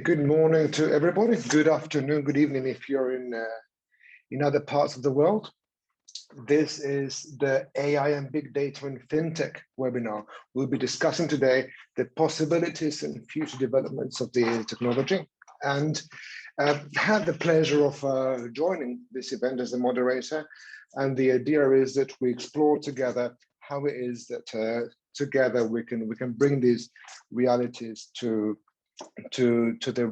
Good morning to everybody. Good afternoon, good evening if you're in other parts of the world. This is the AI and Big Data and Fintech webinar. We'll be discussing today the possibilities and future developments of the technology, and had the pleasure of joining this event as a moderator. And the idea is that we explore together how it is that together we can bring these realities to the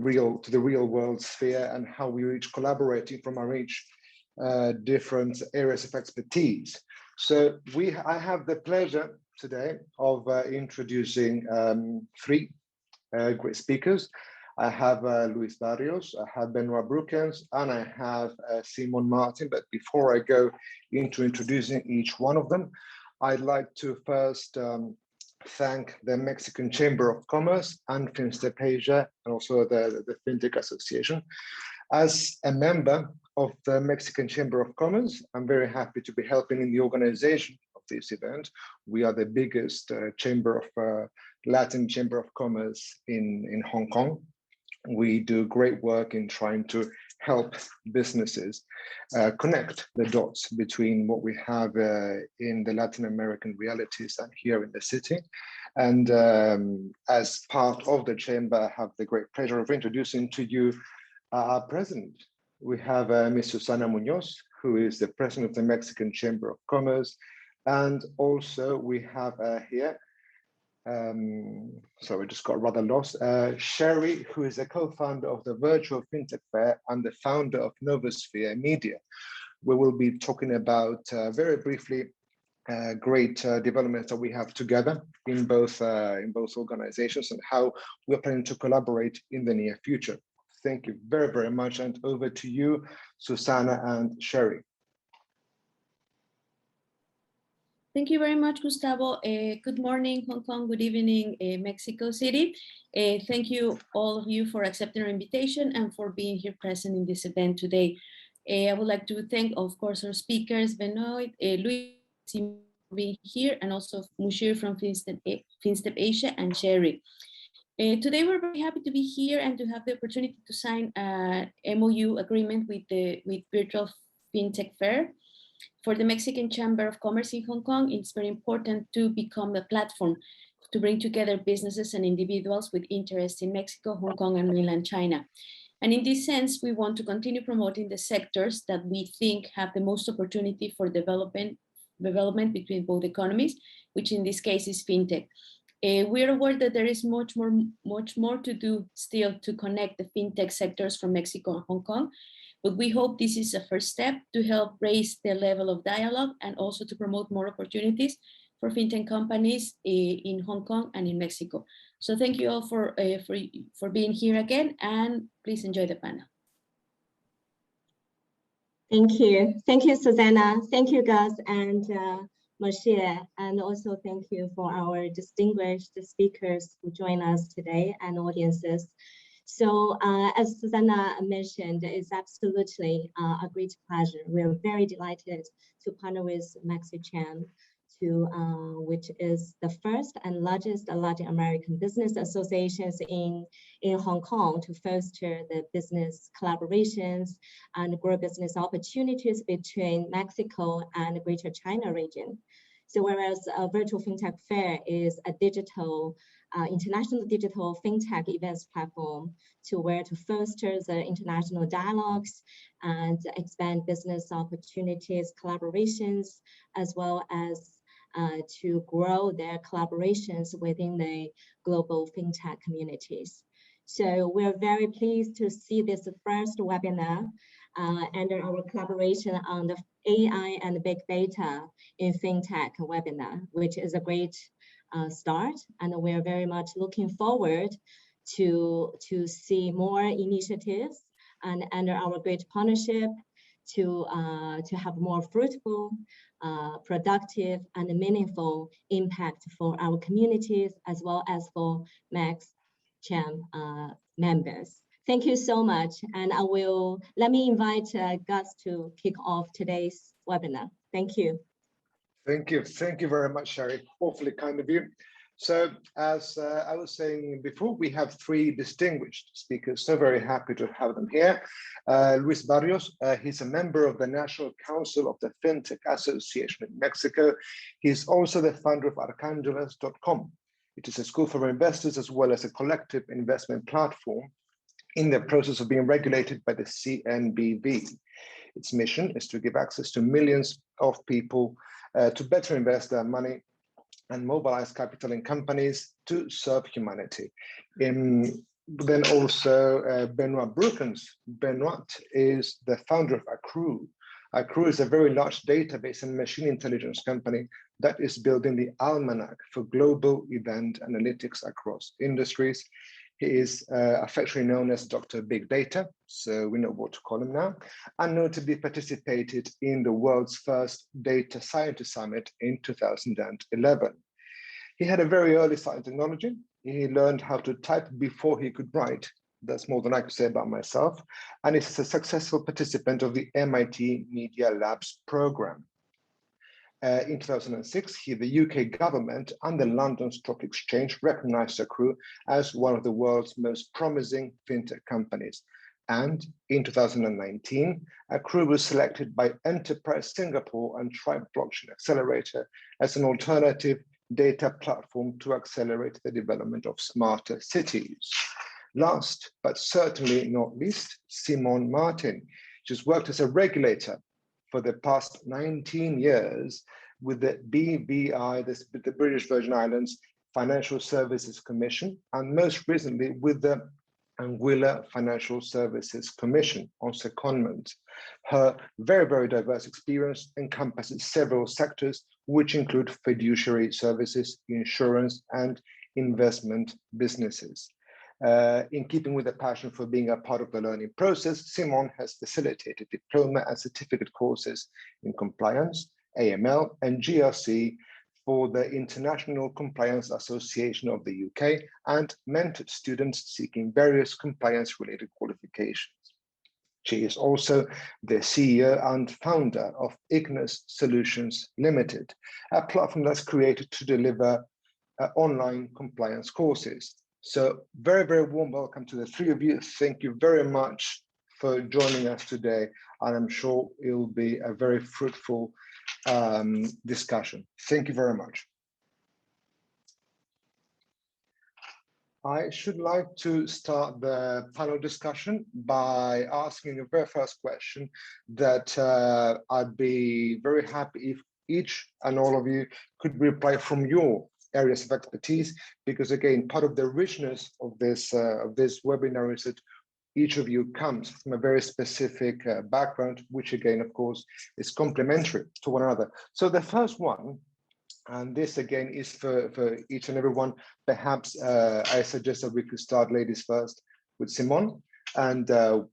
real world sphere, and how we each collaborating from our each different areas of expertise. So I have the pleasure today of introducing three great speakers. I have Luis Barrios, I have Benoit Broekens, and I have Simon Martin. But before I go into introducing each one of them, I'd like to first thank the Mexican Chamber of Commerce and Fintech Asia, and also the Fintech Association. As a member of the Mexican Chamber of Commerce, I'm very happy to be helping in the organization of this event. We are the biggest Latin Chamber of Commerce in Hong Kong. We do great work in trying to help businesses connect the dots between what we have in the Latin American realities and here in the city. And as part of the chamber, I have the great pleasure of introducing to you our president. We have Ms. Susana Munoz, who is the president of the Mexican Chamber of Commerce. And also we have here, so I just got rather lost, Sherry, who is a co-founder of the Virtua Fintech Fair and the founder of Novosphere Media. We will be talking about very briefly great developments that we have together in both organizations and how we're planning to collaborate in the near future. Thank you very, very much. And over to you, Susana and Sherry. Thank you very much, Gustavo. Good morning, Hong Kong. Good evening, Mexico City. Thank you, all of you, for accepting our invitation and for being here present in this event today. I would like to thank, of course, our speakers, Benoit, Luis, for being here, and also Mushir from Fintech Asia, and Sherry. Today, we're very happy to be here and to have the opportunity to sign an MOU agreement with Virtual Fintech Fair. For the Mexican Chamber of Commerce in Hong Kong, it's very important to become a platform to bring together businesses and individuals with interest in Mexico, Hong Kong, and mainland China. And in this sense, we want to continue promoting the sectors that we think have the most opportunity for development between both economies, which in this case is fintech. We are aware that there is much more to do still to connect the fintech sectors from Mexico and Hong Kong. But we hope this is a first step to help raise the level of dialogue and also to promote more opportunities for fintech companies in Hong Kong and in Mexico. So thank you all for being here again, and please enjoy the panel. Thank you, Susanna. Thank you, Gus and Moshe, and also thank you for our distinguished speakers who join us today and audiences. So as Susanna mentioned, it's absolutely a great pleasure. We're very delighted to partner with MexiCham, which is the first and largest Latin American business associations in Hong Kong, to foster the business collaborations and grow business opportunities between Mexico and the Greater China region. So whereas Virtual Fintech Fair is a international digital fintech events platform to foster the international dialogues and expand business opportunities, collaborations, as well as to grow their collaborations within the global fintech communities. So we're very pleased to see this first webinar under our collaboration on the AI and big data in fintech webinar, which is a great start, and we're very much looking forward to see more initiatives and under our great partnership to have more fruitful, productive, and meaningful impact for our communities as well as for MexiCham members. Thank you so much, and let me invite Gus to kick off today's webinar. Thank you. Thank you very much, Sherry. Awfully kind of you. So as I was saying before, we have three distinguished speakers, so very happy to have them here. Luis Barrios, he's a member of the National Council of the Fintech Association in Mexico. He's also the founder of Arcangeles.com. It is a school for investors as well as a collective investment platform in the process of being regulated by the CNBV. Its mission is to give access to millions of people to better invest their money and mobilize capital in companies to serve humanity. Then also Benoit Broekens. Benoit is the founder of Accrue. Accrue is a very large database and machine intelligence company that is building the almanac for global event analytics across industries. He is affectionately known as Dr. Big Data, so we know what to call him now, and notably participated in the world's first Data Scientist Summit in 2011. He had a very early start in technology. He learned how to type before he could write. That's more than I could say about myself. And is a successful participant of the MIT Media Labs program. In 2006, the UK government and the London Stock Exchange recognized Accrue as one of the world's most promising fintech companies. And in 2019, Accrue was selected by Enterprise Singapore and Tribe Blockchain Accelerator as an alternative data platform to accelerate the development of smarter cities. Last, but certainly not least, Simon Martin. She's worked as a regulator for the past 19 years with the BVI, the British Virgin Islands Financial Services Commission, and most recently with the Anguilla Financial Services Commission on secondment. Her very, very diverse experience encompasses several sectors, which include fiduciary services, insurance, and investment businesses. In keeping with a passion for being a part of the learning process, Simon has facilitated diploma and certificate courses in compliance, AML, and GRC for the International Compliance Association of the UK and mentored students seeking various compliance-related qualifications. She is also the CEO and founder of Ignis Solutions Limited, a platform that's created to deliver online compliance courses. So very, very warm welcome to the three of you. Thank you very much for joining us today. And I'm sure it will be a very fruitful discussion. Thank you very much. I should like to start the panel discussion by asking the very first question that I'd be very happy if each and all of you could reply from your areas of expertise, because again, part of the richness of this webinar is that each of you comes from a very specific background, which again, of course, is complementary to one another. So the first one, and this again is for each and every one, perhaps I suggest that we could start ladies first with Simon, and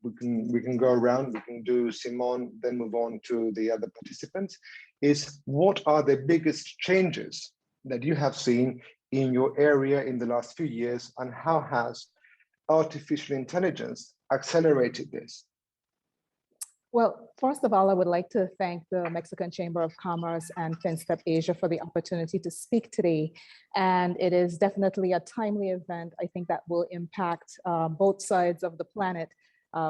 we can go around, we can do Simon, then move on to the other participants, is what are the biggest changes that you have seen in your area in the last few years, and how has artificial intelligence accelerated this? Well, first of all, I would like to thank the Mexican Chamber of Commerce and FinStep Asia for the opportunity to speak today. And it is definitely a timely event, I think, that will impact both sides of the planet,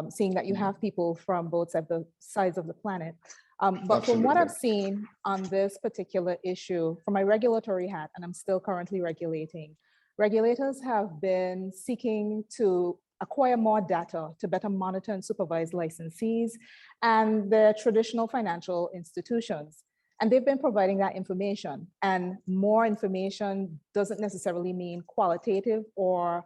seeing that you have people from both sides of the planet. But Absolutely. From what I've seen on this particular issue, from my regulatory hat, and I'm still currently regulating, regulators have been seeking to acquire more data to better monitor and supervise licensees and the traditional financial institutions. And they've been providing that information. And more information doesn't necessarily mean qualitative or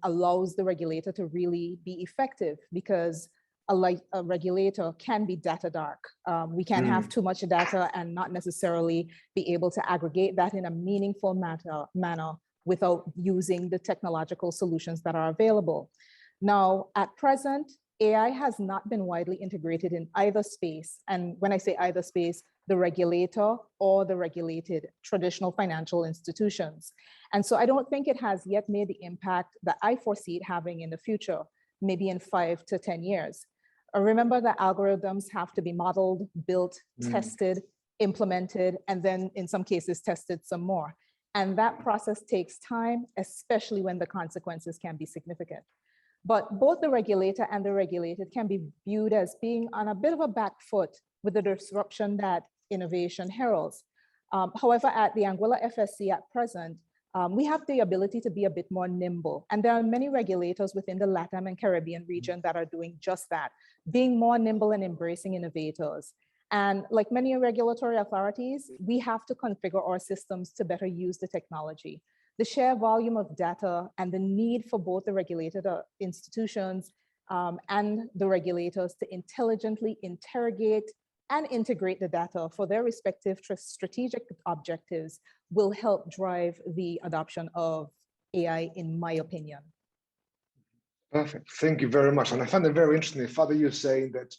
allows the regulator to really be effective, because a regulator can be data dark. We can have too much data and not necessarily be able to aggregate that in a meaningful manner without using the technological solutions that are available. Now, at present, AI has not been widely integrated in either space. And when I say either space, the regulator or the regulated traditional financial institutions. And so I don't think it has yet made the impact that I foresee it having in the future, maybe in 5 to 10 years. Remember that algorithms have to be modeled, built, tested, implemented, and then in some cases tested some more. And that process takes time, especially when the consequences can be significant. But both the regulator and the regulated can be viewed as being on a bit of a back foot with the disruption that innovation heralds. However, at the Anguilla FSC at present, we have the ability to be a bit more nimble. And there are many regulators within the LATAM and Caribbean region that are doing just that, being more nimble and embracing innovators. And like many regulatory authorities, we have to configure our systems to better use the technology. The sheer volume of data and the need for both the regulated institutions and the regulators to intelligently interrogate and integrate the data for their respective strategic objectives will help drive the adoption of AI, in my opinion. Perfect. Thank you very much. And I found it very interesting. Father, you're saying that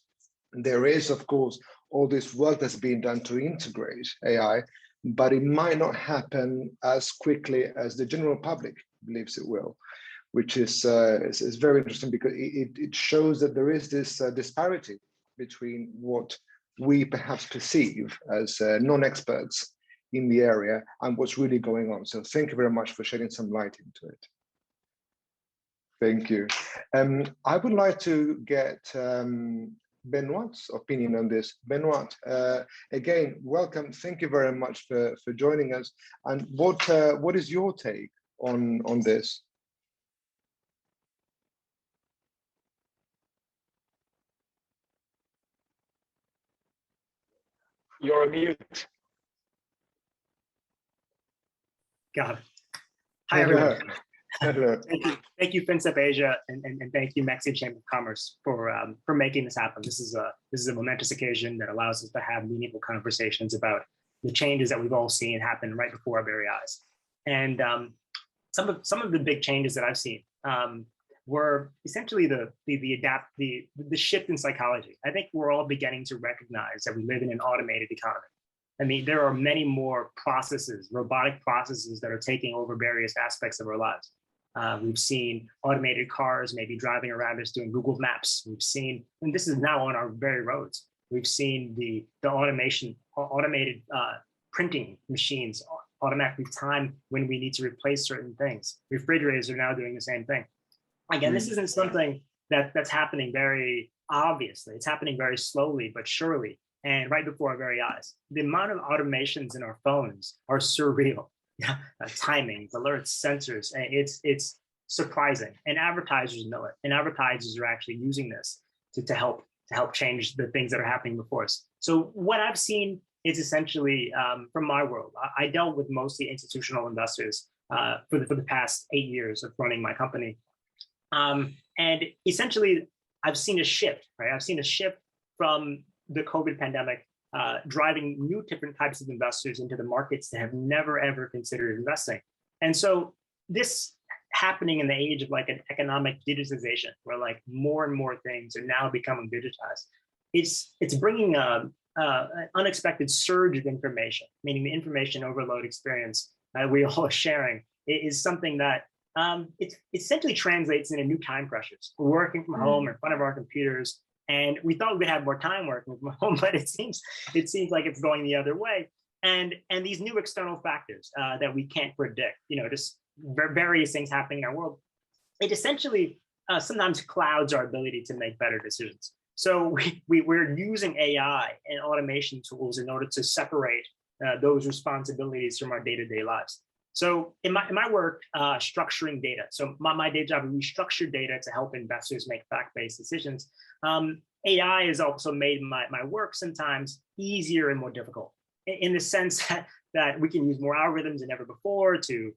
there is, of course, all this work that's being done to integrate AI, but it might not happen as quickly as the general public believes it will, which is very interesting because it shows that there is this disparity between what we perhaps perceive as non-experts in the area and what's really going on. So thank you very much for shedding some light into it. Thank you. I would like to get Benoit's opinion on this. Benoit, again, welcome. Thank you very much for joining us. And what is your take on this? You're on mute. Got it. Hi, everyone. Hello. Thank you, Fintech Asia, and thank you, Mexican Chamber of Commerce, for making this happen. This is a momentous occasion that allows us to have meaningful conversations about the changes that we've all seen happen right before our very eyes. And some of the big changes that I've seen were essentially the shift in psychology. I think we're all beginning to recognize that we live in an automated economy. I mean, there are many more processes, robotic processes that are taking over various aspects of our lives. We've seen automated cars maybe driving around us doing Google Maps. We've seen, and this is now on our very roads, we've seen the automated printing machines automatically time when we need to replace certain things. Refrigerators are now doing the same thing. Again, this isn't something that's happening very obviously. It's happening very slowly, but surely, and right before our very eyes. The amount of automations in our phones are surreal. Timings, alerts, sensors, it's surprising. And advertisers know it. And advertisers are actually using this to help change the things that are happening before us. So what I've seen is essentially from my world. I dealt with mostly institutional investors for the past 8 years of running my company. And essentially, I've seen a shift, right? I've seen a shift from the COVID pandemic driving new different types of investors into the markets that have never, ever considered investing. And so this happening in the age of like an economic digitization, where like more and more things are now becoming digitized, it's bringing an unexpected surge of information, meaning the information overload experience we all are sharing is something that it essentially translates into new time pressures. We're working from home in front of our computers, and we thought we'd have more time working from home, but it seems like it's going the other way. And these new external factors that we can't predict, just various things happening in our world, it essentially sometimes clouds our ability to make better decisions. So we're using AI and automation tools in order to separate those responsibilities from our day-to-day lives. So in my work, structuring data. So my day job, we structure data to help investors make fact-based decisions. AI has also made my work sometimes easier and more difficult in the sense that we can use more algorithms than ever before to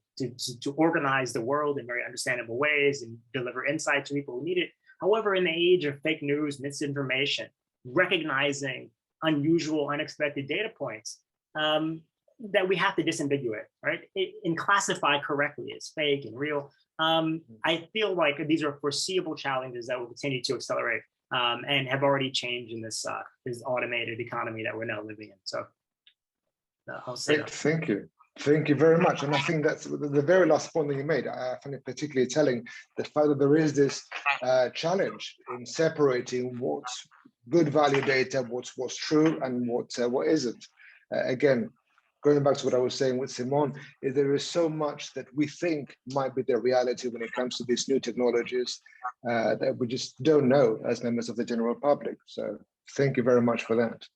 organize the world in very understandable ways and deliver insight to people who need it. However, in the age of fake news, misinformation, recognizing unusual, unexpected data points, that we have to disambiguate, right? And classify correctly as fake and real. I feel like these are foreseeable challenges that will continue to accelerate and have already changed in this automated economy that we're now living in. So I'll say that. Thank you. Thank you very much. And I think that's the very last point that you made. I find it particularly telling, the fact that there is this challenge in separating what's good value data, what's true, and what isn't. Again, going back to what I was saying with Simon, is there is so much that we think might be the reality when it comes to these new technologies that we just don't know as members of the general public. So thank you very much for that.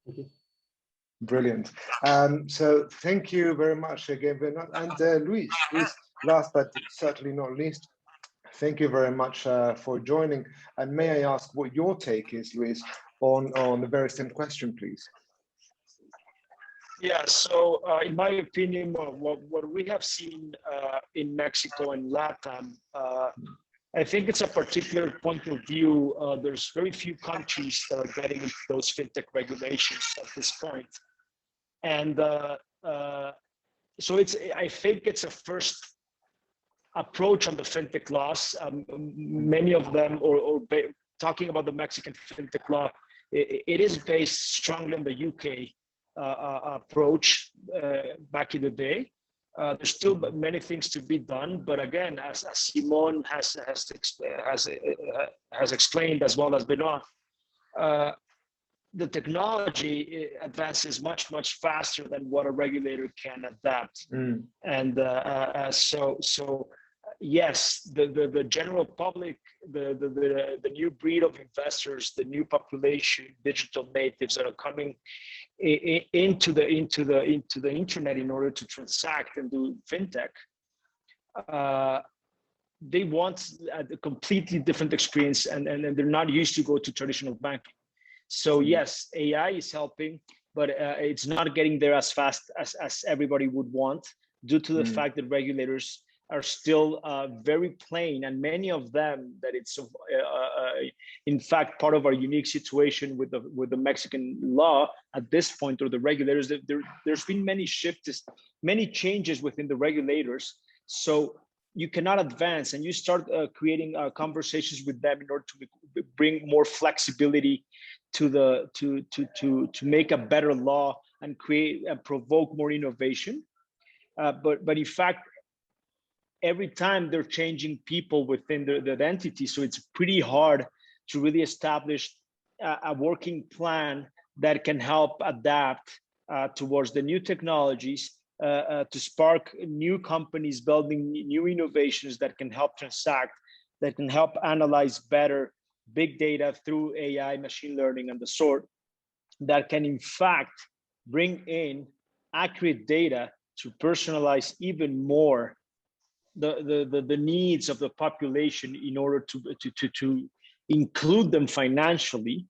Thank you. Brilliant. So thank you very much again, Bernard. And Luis, last but certainly not least, thank you very much for joining. And may I ask what your take is, Luis, on the very same question, please? Yeah, so in my opinion, what we have seen in Mexico and LATAM, I think it's a particular point of view. There's very few countries that are getting into those fintech regulations at this point. And so I think it's a first approach on the fintech laws. Many of them, talking about the Mexican fintech law, it is based strongly on the UK approach back in the day. There's still many things to be done, but again, as Simon has explained, as well as Benoit, the technology advances much faster than what a regulator can adapt. And so yes, the general public, the new breed of investors, the new population, digital natives that are coming into the internet in order to transact and do fintech, they want a completely different experience, and they're not used to go to traditional banking. So yes, AI is helping, but it's not getting there as fast as everybody would want, due to the fact that regulators are still very plain, and many of them that it's in fact part of our unique situation with the Mexican law at this point, or the regulators. There's been many shifts, many changes within the regulators, so you cannot advance, and you start creating conversations with them in order to bring more flexibility to make a better law and create and provoke more innovation. But in fact, every time they're changing people within the entity, so it's pretty hard to really establish a working plan that can help adapt towards the new technologies, to spark new companies building new innovations that can help transact, that can help analyze better big data through AI, machine learning, and the sort, that can in fact bring in accurate data to personalize even more the needs of the population in order to include them financially,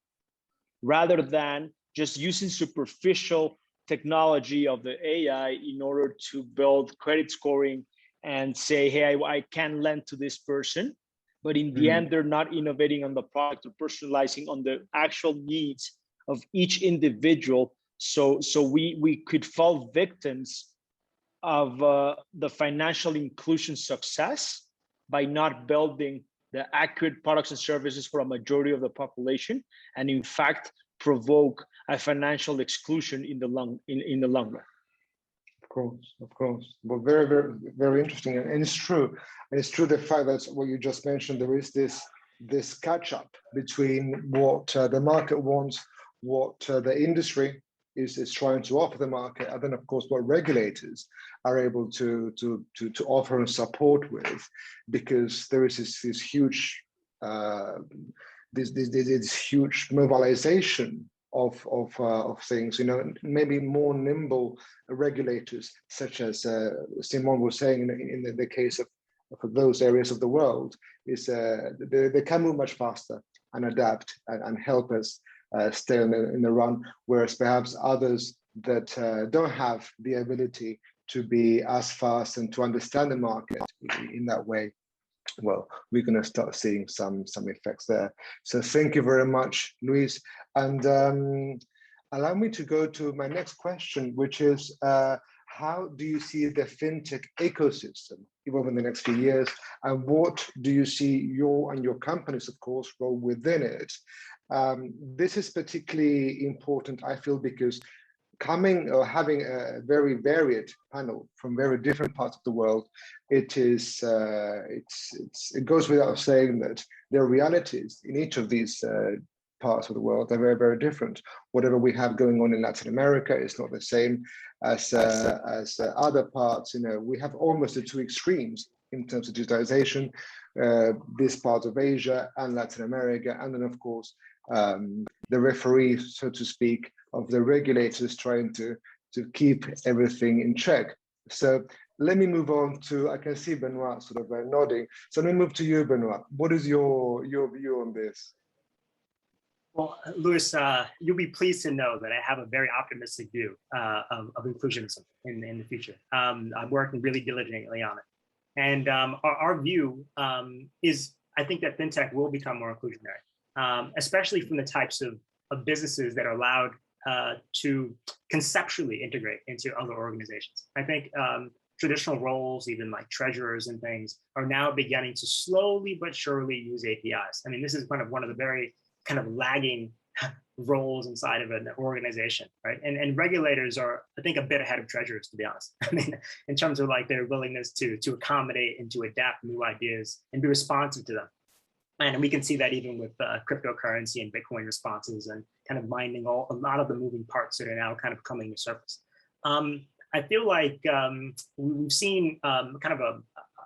rather than just using superficial technology of the AI in order to build credit scoring and say, hey, I can lend to this person. But in the end, they're not innovating on the product or personalizing on the actual needs of each individual. So we could fall victims of the financial inclusion success by not building the accurate products and services for a majority of the population, and in fact provoke a financial exclusion in the long run. Of course. Well, very, very, very interesting, and it's true. And it's true the fact that what you just mentioned, there is this catch up between what the market wants, what the industry is trying to offer the market, and then of course what regulators are able to offer and support with, because there is this huge this huge mobilization of things, you know, maybe more nimble regulators, such as Simon was saying in the case of those areas of the world, is they can move much faster and adapt and help us stay in the run, whereas perhaps others that don't have the ability to be as fast and to understand the market in that way, well, we're going to start seeing some effects there. So thank you very much, Luis. And allow me to go to my next question, which is, how do you see the fintech ecosystem evolve in the next few years? And what do you see your and your company's, of course, role within it? This is particularly important, I feel, because coming or having a very varied panel from very different parts of the world, it goes without saying that there are realities in each of these parts of the world. They're very, very different. Whatever we have going on in Latin America is not the same as other parts. You know, we have almost the two extremes in terms of digitization, this part of Asia and Latin America, and then of course the referee, so to speak, of the regulators trying to keep everything in check. So let me move on to, I can see Benoit sort of nodding. So let me move to you, Benoit. What is your view on this? Well, Luis, you'll be pleased to know that I have a very optimistic view of inclusionism in the future. I'm working really diligently on it. And our view is, I think that fintech will become more inclusionary, especially from the types of businesses that are allowed to conceptually integrate into other organizations. I think traditional roles, even like treasurers and things, are now beginning to slowly but surely use APIs. I mean, this is one of the very kind of lagging roles inside of an organization, right? And regulators are, I think, a bit ahead of treasurers, to be honest. I mean, in terms of like their willingness to accommodate and to adapt new ideas and be responsive to them. And we can see that even with cryptocurrency and Bitcoin responses and kind of minding a lot of the moving parts that are now kind of coming to surface. I feel like we've seen kind of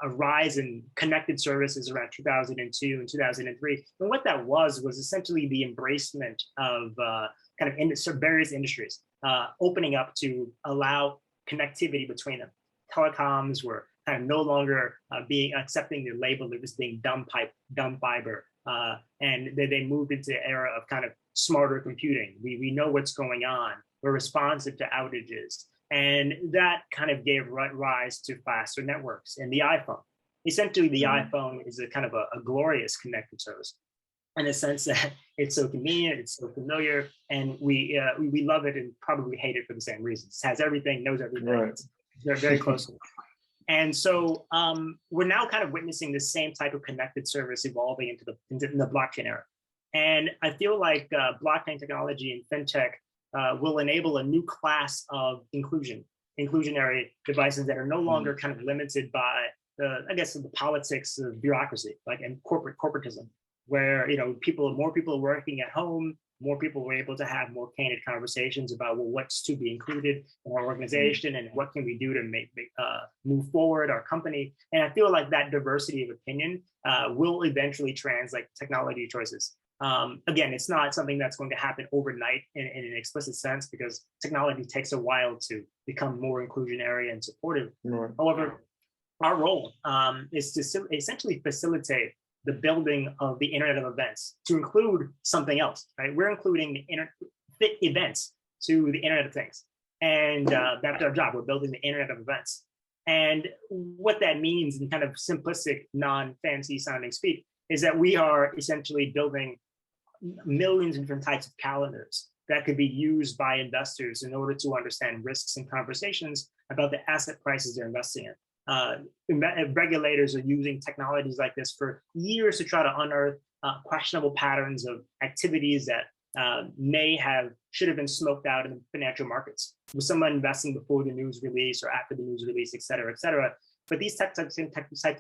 a rise in connected services around 2002 and 2003. And what that was essentially the embracement of kind of various industries opening up to allow connectivity between them. Telecoms were kind of no longer accepting the label of just being dumb fiber. And they moved into the era of kind of smarter computing. We know what's going on. We're responsive to outages. And that kind of gave rise to faster networks and the iPhone. Essentially, the iPhone is a kind of a glorious connected service in the sense that it's so convenient, it's so familiar, and we love it and probably hate it for the same reasons. It has everything, knows everything. Right. They're very close. And so we're now kind of witnessing the same type of connected service evolving into the blockchain era. And I feel like blockchain technology and fintech will enable a new class of inclusionary devices that are no longer kind of limited by the politics of bureaucracy, like and corporatism, where more people are working at home, more people were able to have more candid conversations about what's to be included in our organization and what can we do to move forward our company. And I feel like that diversity of opinion will eventually translate technology choices. Again, it's not something that's going to happen overnight in an explicit sense because technology takes a while to become more inclusionary and supportive. Right. However, our role is to essentially facilitate the building of the Internet of Events to include something else, right? We're including the events to the Internet of Things. And that's our job. We're building the Internet of Events. And what that means in kind of simplistic, non-fancy sounding speak is that we are essentially building millions of different types of calendars that could be used by investors in order to understand risks and conversations about the asset prices they're investing in. Regulators are using technologies like this for years to try to unearth questionable patterns of activities that should have been smoked out in the financial markets. Was someone investing before the news release or after the news release, et cetera, et cetera. But these types of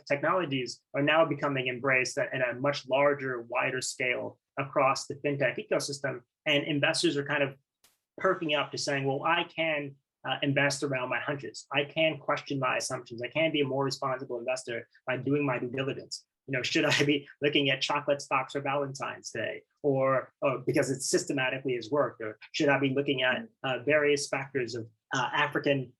technologies are now becoming embraced at a much larger, wider scale across the fintech ecosystem. And investors are kind of perking up to saying, well, I can invest around my hunches. I can question my assumptions. I can be a more responsible investor by doing my due diligence. Should I be looking at chocolate stocks for Valentine's Day or because it systematically has worked? Or should I be looking at various factors of African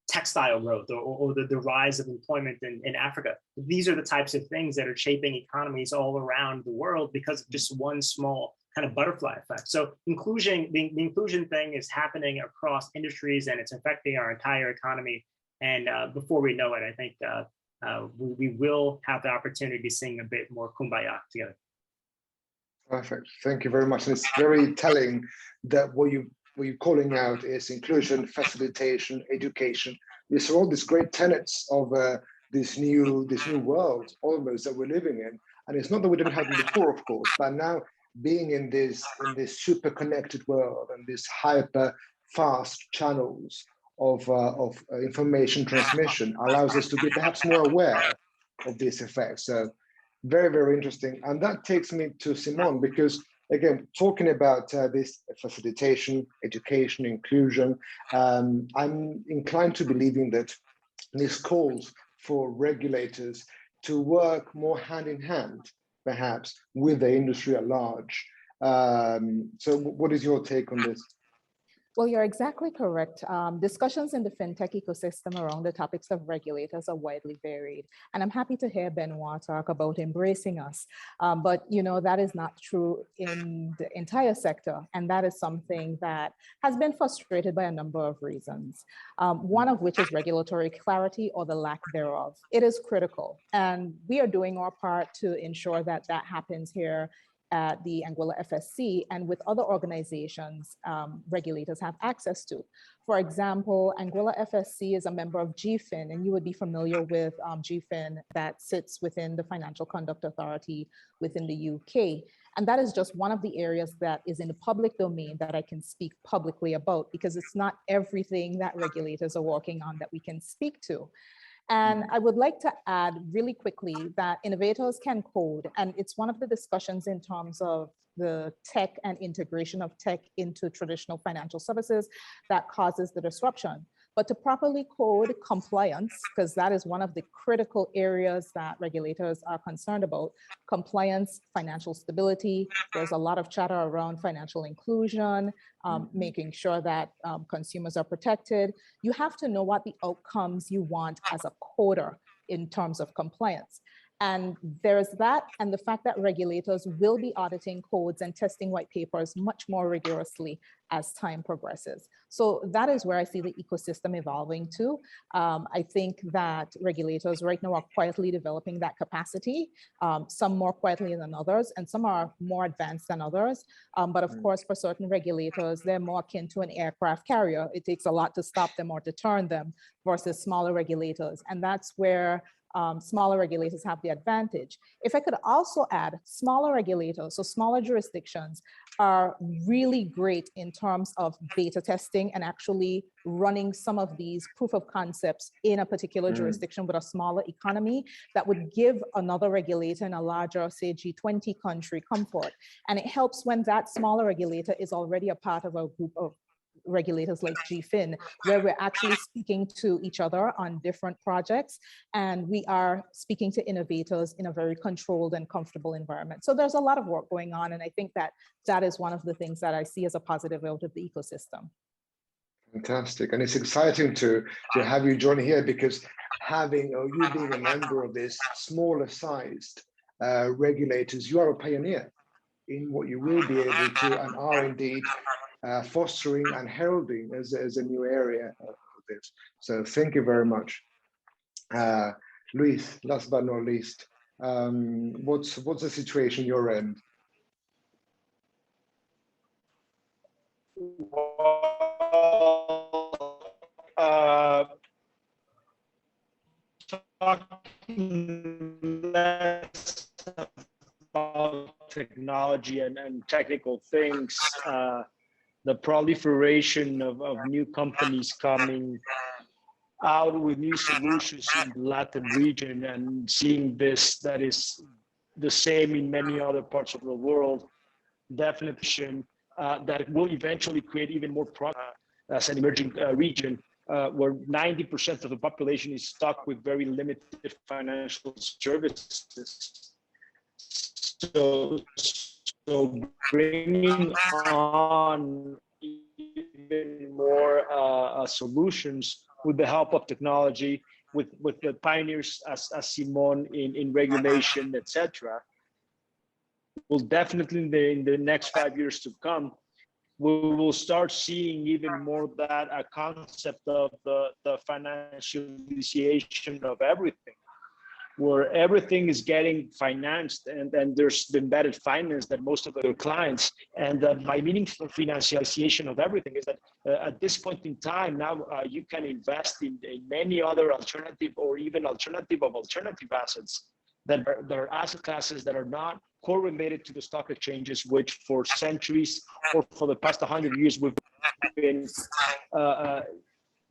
textile growth or the rise of employment in Africa? These are the types of things that are shaping economies all around the world because of just one small kind of butterfly effect. So the inclusion thing is happening across industries and it's affecting our entire economy. And before we know it, I think we will have the opportunity to sing a bit more kumbaya together. Perfect. Thank you very much. And it's very telling that what you're calling out is inclusion, facilitation, education. These are all these great tenets of this new world almost that we're living in. And it's not that we didn't have them before, of course, but now being in this super connected world and these hyper fast channels of information transmission allows us to be perhaps more aware of these effects. So very, very interesting. And that takes me to Simon, because again, talking about this facilitation, education, inclusion, I'm inclined to believing that this calls for regulators to work more hand in hand, perhaps, with the industry at large. So what is your take on this? Well, you're exactly correct. Discussions in the fintech ecosystem around the topics of regulators are widely varied. And I'm happy to hear Benoit talk about embracing us. But you know, that is not true in the entire sector. And that is something that has been frustrated by a number of reasons. One of which is regulatory clarity or the lack thereof. It is critical. And we are doing our part to ensure that that happens here at the Anguilla FSC and with other organizations regulators have access to. For example, Anguilla FSC is a member of GFIN, and you would be familiar with GFIN that sits within the Financial Conduct Authority within the UK. And that is just one of the areas that is in the public domain that I can speak publicly about, because it's not everything that regulators are working on that we can speak to. And I would like to add really quickly that innovators can code, and it's one of the discussions in terms of the tech and integration of tech into traditional financial services that causes the disruption. But to properly code compliance, because that is one of the critical areas that regulators are concerned about, compliance, financial stability, there's a lot of chatter around financial inclusion, making sure that consumers are protected. You have to know what the outcomes you want as a coder in terms of compliance. And there's that, and the fact that regulators will be auditing codes and testing white papers much more rigorously as time progresses. So that is where I see the ecosystem evolving to. I think that regulators right now are quietly developing that capacity, some more quietly than others, and some are more advanced than others. But of course, for certain regulators, they're more akin to an aircraft carrier. It takes a lot to stop them or to turn them versus smaller regulators. And that's where smaller regulators have the advantage. If I could also add, smaller regulators, so smaller jurisdictions, are really great in terms of beta testing and actually running some of these proof of concepts in a particular jurisdiction with a smaller economy that would give another regulator in a larger, say, G20 country comfort. And it helps when that smaller regulator is already a part of a group of regulators like GFIN, where we're actually speaking to each other on different projects, and we are speaking to innovators in a very controlled and comfortable environment. So there's a lot of work going on, and I think that that is one of the things that I see as a positive out of the ecosystem. Fantastic, and it's exciting to have you join here, because having, or you being a member of this smaller sized regulators, you are a pioneer in what you will be able to and are indeed fostering and heralding as a new area of this. So thank you very much. Luis, last but not least, what's the situation you're in? Talking less about technology and technical things, the proliferation of new companies coming out with new solutions in the Latin region, and seeing this that is the same in many other parts of the world, definitely that will eventually create even more progress as an emerging region where 90% of the population is stuck with very limited financial services. So bringing on even more solutions with the help of technology, with the pioneers as Simon in regulation, etc., will definitely in the next 5 years to come, we will start seeing even more that a concept of the financialization of everything, where everything is getting financed, and there's the embedded finance that most of their clients, and by meaningful financialization of everything is that at this point in time now you can invest in many other alternative or even alternative of alternative assets that are asset classes that are not correlated to the stock exchanges, which for centuries or for the past 100 years we've been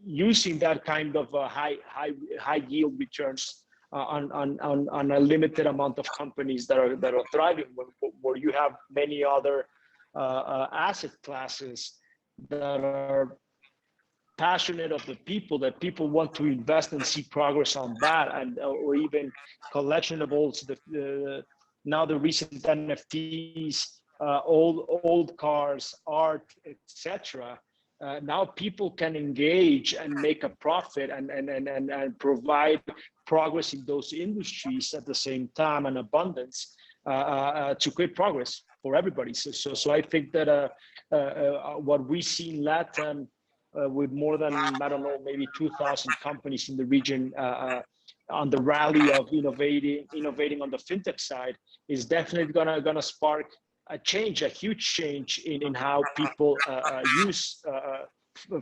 using that kind of high yield returns on a limited amount of companies that are thriving, where you have many other asset classes that are passionate of the people, that people want to invest and see progress on that, and or even collectionables, now the recent NFTs, old cars, art, etc. Now people can engage and make a profit and provide progress in those industries at the same time, and abundance to create progress for everybody. So I think that what we see in Latin, with more than, I don't know, maybe 2,000 companies in the region on the rally of innovating on the fintech side, is definitely gonna spark a change, a huge change in how people use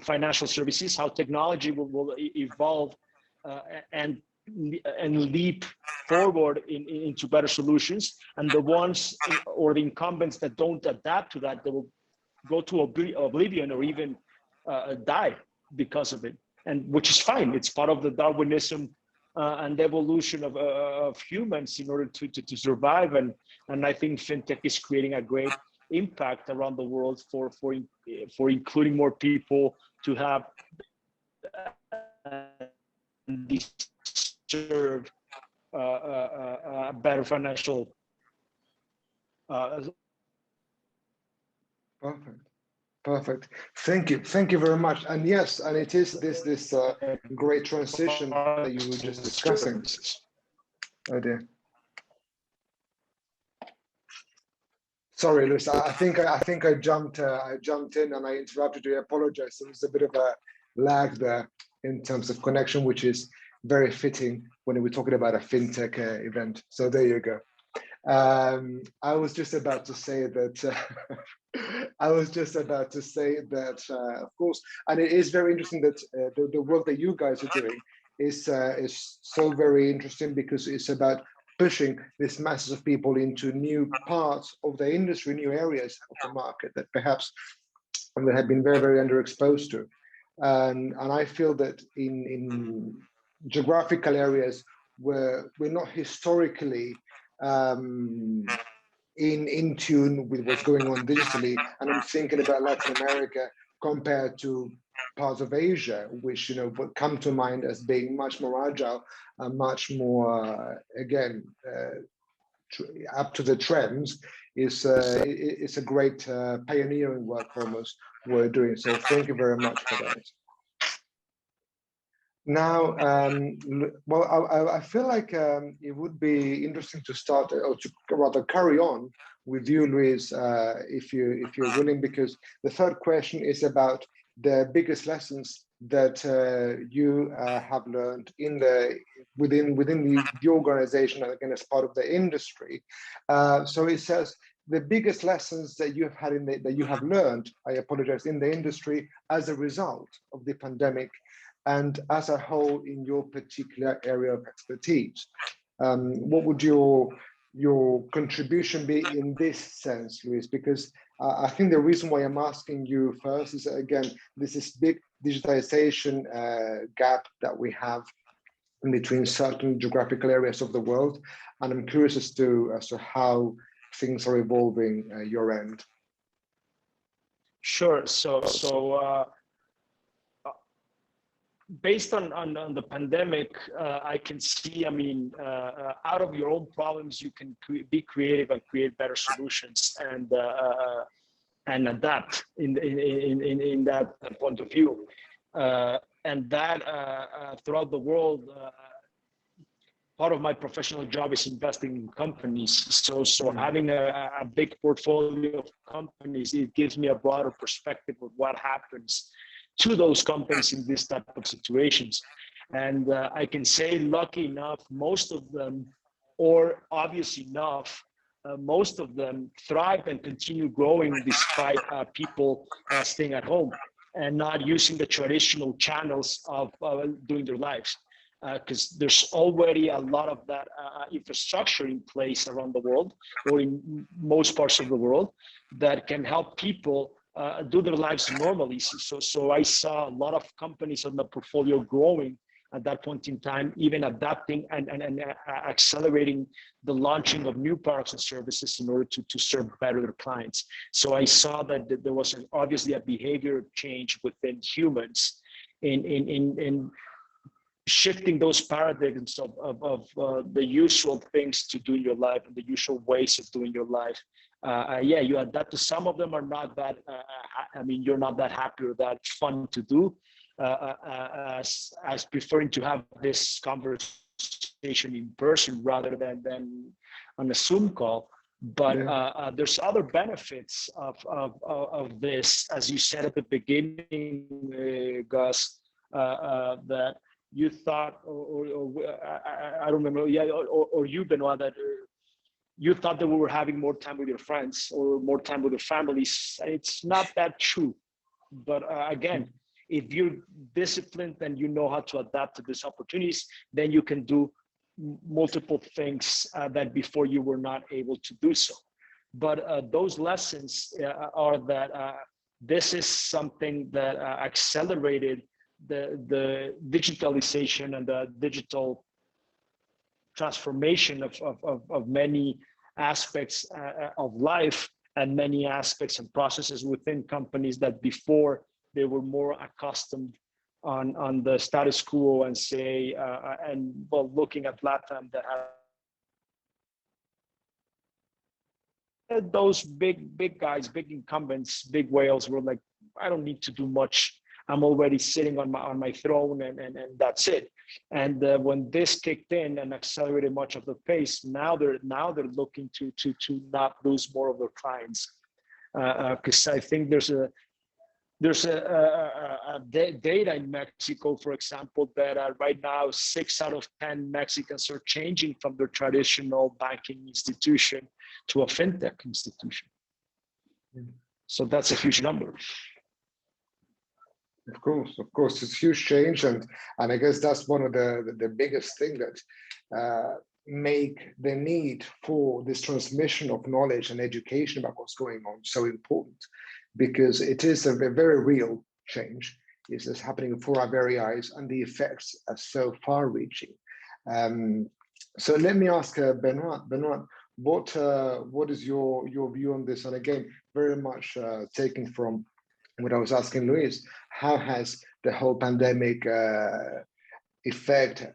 financial services, how technology will evolve and leap forward into better solutions. And the ones or the incumbents that don't adapt to that, they will go to oblivion or even die because of it, and which is fine. It's part of the Darwinism and the evolution of humans in order to survive. And I think fintech is creating a great impact around the world for including more people to have deserve a better financial. Perfect. Thank you very much. And yes, and it is this great transition that you were just discussing. Oh dear. Sorry, Luis. I think I jumped in and I interrupted you. I apologize. There was a bit of a lag there in terms of connection, which is very fitting when we're talking about a fintech event. So there you go. I was just about to say that. Of course, and it is very interesting that the work that you guys are doing is so very interesting, because it's about pushing this masses of people into new parts of the industry, new areas of the market that perhaps they have been very, very underexposed to. And I feel that in geographical areas where we're not historically in tune with what's going on digitally, and I'm thinking about Latin America compared to parts of Asia, which would come to mind as being much more agile and much more again up to the trends. It's a great pioneering work almost we're doing. So thank you very much for that. Now, well, I feel like it would be interesting to start, or to rather carry on with you, Luis, if you're willing, because the third question is about the biggest lessons that you have learned within the organization, and again as part of the industry. So it says the biggest lessons that you have had that you have learned, I apologize, in the industry as a result of the pandemic, and as a whole in your particular area of expertise. What would your contribution be in this sense, Luis? Because I think the reason why I'm asking you first is, again, this is big digitization gap that we have in between certain geographical areas of the world, and I'm curious as to how things are evolving your end. Sure. So based on the pandemic, I can see, I mean, out of your own problems, you can be creative and create better solutions, and adapt in that point of view. And that throughout the world, part of my professional job is investing in companies. So having a big portfolio of companies, it gives me a broader perspective of what happens to those companies in this type of situations. And I can say, lucky enough, most of them, or obvious enough, most of them thrive and continue growing despite people staying at home and not using the traditional channels of doing their lives. Because there's already a lot of that infrastructure in place around the world, or in most parts of the world, that can help people do their lives normally. So I saw a lot of companies on the portfolio growing at that point in time, even adapting and accelerating the launching of new products and services in order to serve better their clients. So I saw that there was obviously a behavior change within humans in shifting those paradigms of the usual things to do in your life and the usual ways of doing your life. Yeah, you adapt to some of them are not that, I mean, you're not that happy or that fun to do, as preferring to have this conversation in person rather than on a Zoom call. But there's other benefits of this, as you said at the beginning, Gus, that you thought, or I don't remember, yeah, or you, Benoit, that you thought that we were having more time with your friends or more time with your families. It's not that true. But again, if you're disciplined and you know how to adapt to these opportunities, then you can do multiple things that before you were not able to do so. But those lessons are that this is something that accelerated the digitalization and the digital transformation of many aspects of life and many aspects and processes within companies that before they were more accustomed on the status quo and say, and well, looking at LATAM that have those big guys, big incumbents, big whales were like, I don't need to do much. I'm already sitting on my throne and that's it. And when this kicked in and accelerated much of the pace, now they're looking to not lose more of their clients. Because I think there's a data in Mexico, for example, that right now 6 out of 10 Mexicans are changing from their traditional banking institution to a fintech institution. So that's a huge number. Of course, it's a huge change, and I guess that's one of the biggest thing that make the need for this transmission of knowledge and education about what's going on so important, because it is a very real change. It's just happening before our very eyes, and the effects are so far-reaching. So let me ask Benoit. Benoit, what is your view on this? And again, very much taken from what I was asking Luis, how has the whole pandemic effect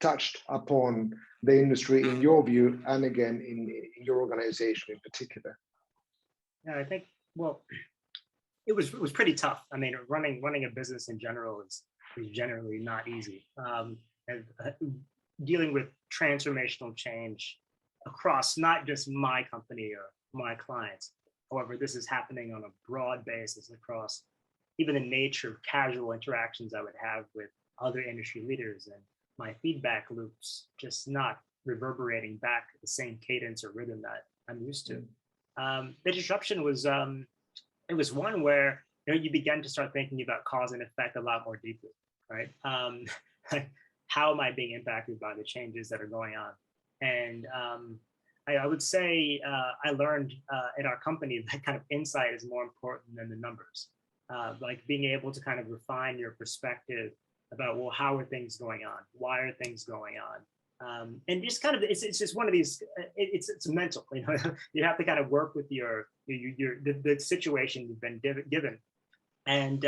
touched upon the industry in your view, and again, in your organization in particular? Yeah, I think, well, it was pretty tough. I mean, running a business in general is generally not easy. And dealing with transformational change across not just my company or my clients. However, this is happening on a broad basis across even the nature of casual interactions I would have with other industry leaders, and my feedback loops just not reverberating back at the same cadence or rhythm that I'm used to. The disruption was, it was one where you began to start thinking about cause and effect a lot more deeply, right? How am I being impacted by the changes that are going on? And I would say I learned in our company that kind of insight is more important than the numbers. Like being able to kind of refine your perspective about, well, how are things going on? Why are things going on? And just kind of, it's just one of these, it's mental, you have to kind of work with the situation you've been given. And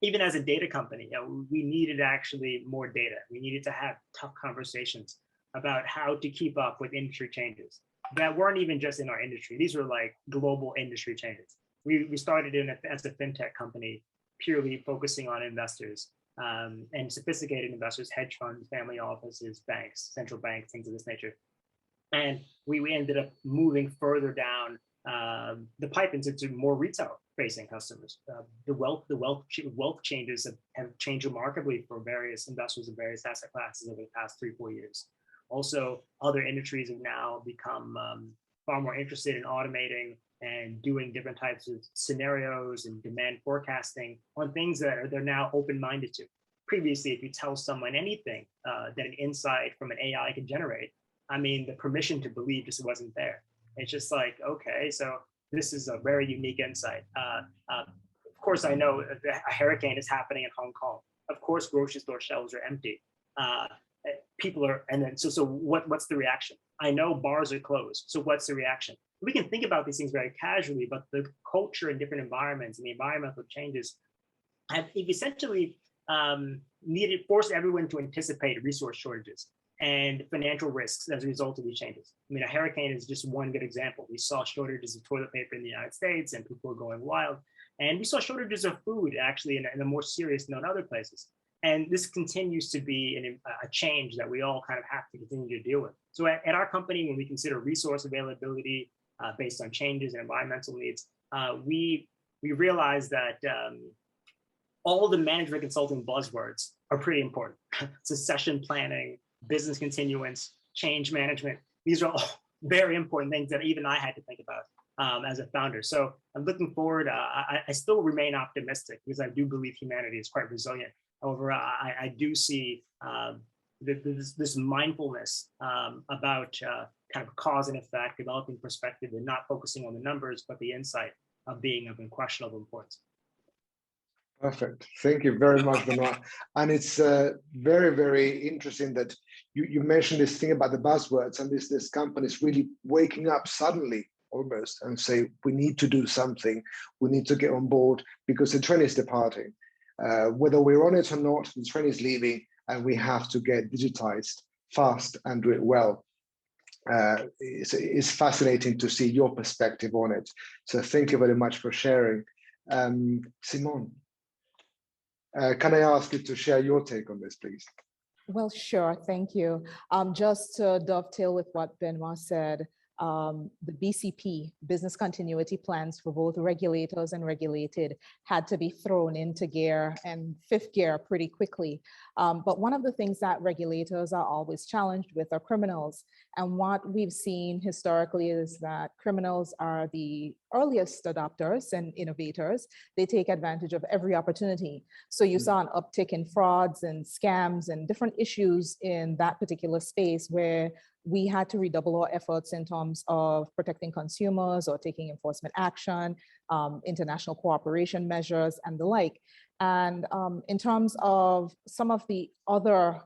even as a data company, we needed actually more data. We needed to have tough conversations about how to keep up with industry changes that weren't even just in our industry. These were like global industry changes. We started as a fintech company, purely focusing on investors and sophisticated investors, hedge funds, family offices, banks, central banks, things of this nature. And we ended up moving further down the pipe into more retail-facing customers. The wealth changes have changed remarkably for various investors in various asset classes over the past 3-4 years. Also, other industries have now become far more interested in automating and doing different types of scenarios and demand forecasting on things that they're now open-minded to. Previously, if you tell someone anything that an insight from an AI can generate, I mean, the permission to believe just wasn't there. It's just like, okay, so this is a very unique insight. Of course, I know a hurricane is happening in Hong Kong. of course, grocery store shelves are empty. People are, and then so what's the reaction? I know bars are closed, so what's the reaction? We can think about these things very casually, but the culture in different environments and the environmental changes have essentially forced everyone to anticipate resource shortages and financial risks as a result of these changes. I mean, a hurricane is just one good example. We saw shortages of toilet paper in the United States and people were going wild. And we saw shortages of food actually in a more serious note in other places. And this continues to be a change that we all kind of have to continue to deal with. So at our company, when we consider resource availability based on changes in environmental needs, we realize that all the management consulting buzzwords are pretty important. Succession planning, business continuance, change management. These are all very important things that even I had to think about as a founder. So I'm looking forward. I still remain optimistic because I do believe humanity is quite resilient. However, I do see this mindfulness about kind of cause and effect, developing perspective, and not focusing on the numbers, but the insight of being of unquestionable importance. Perfect. Thank you very much, Benoit. And it's very, very interesting that you mentioned this thing about the buzzwords, and this company is really waking up suddenly almost and say, we need to do something. We need to get on board because the train is departing. Whether we're on it or not, the train is leaving and we have to get digitized fast and do it well. It's fascinating to see your perspective on it. So thank you very much for sharing. Simone, can I ask you to share your take on this, please? Well, sure. Thank you. Just to dovetail with what Benoit said, the BCP, business continuity plans for both regulators and regulated, had to be thrown into gear and fifth gear pretty quickly. But one of the things that regulators are always challenged with are criminals. And what we've seen historically is that criminals are the earliest adopters and innovators. They take advantage of every opportunity. So you saw an uptick in frauds and scams and different issues in that particular space where we had to redouble our efforts in terms of protecting consumers or taking enforcement action, international cooperation measures and the like. And in terms of some of the other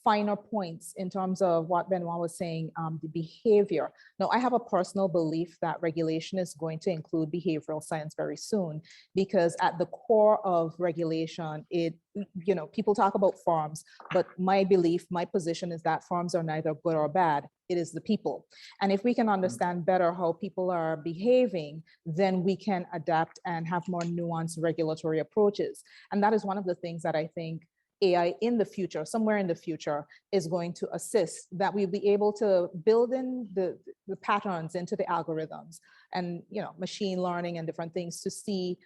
finer points in terms of what Benoit was saying, the behavior. Now, I have a personal belief that regulation is going to include behavioral science very soon, because at the core of regulation, people talk about farms, but my belief, my position is that farms are neither good or bad. It is the people. And if we can understand better how people are behaving, then we can adapt and have more nuanced regulatory approaches. And that is one of the things that I think AI in the future, somewhere in the future, is going to assist, that we'll be able to build in the patterns into the algorithms and machine learning and different things to see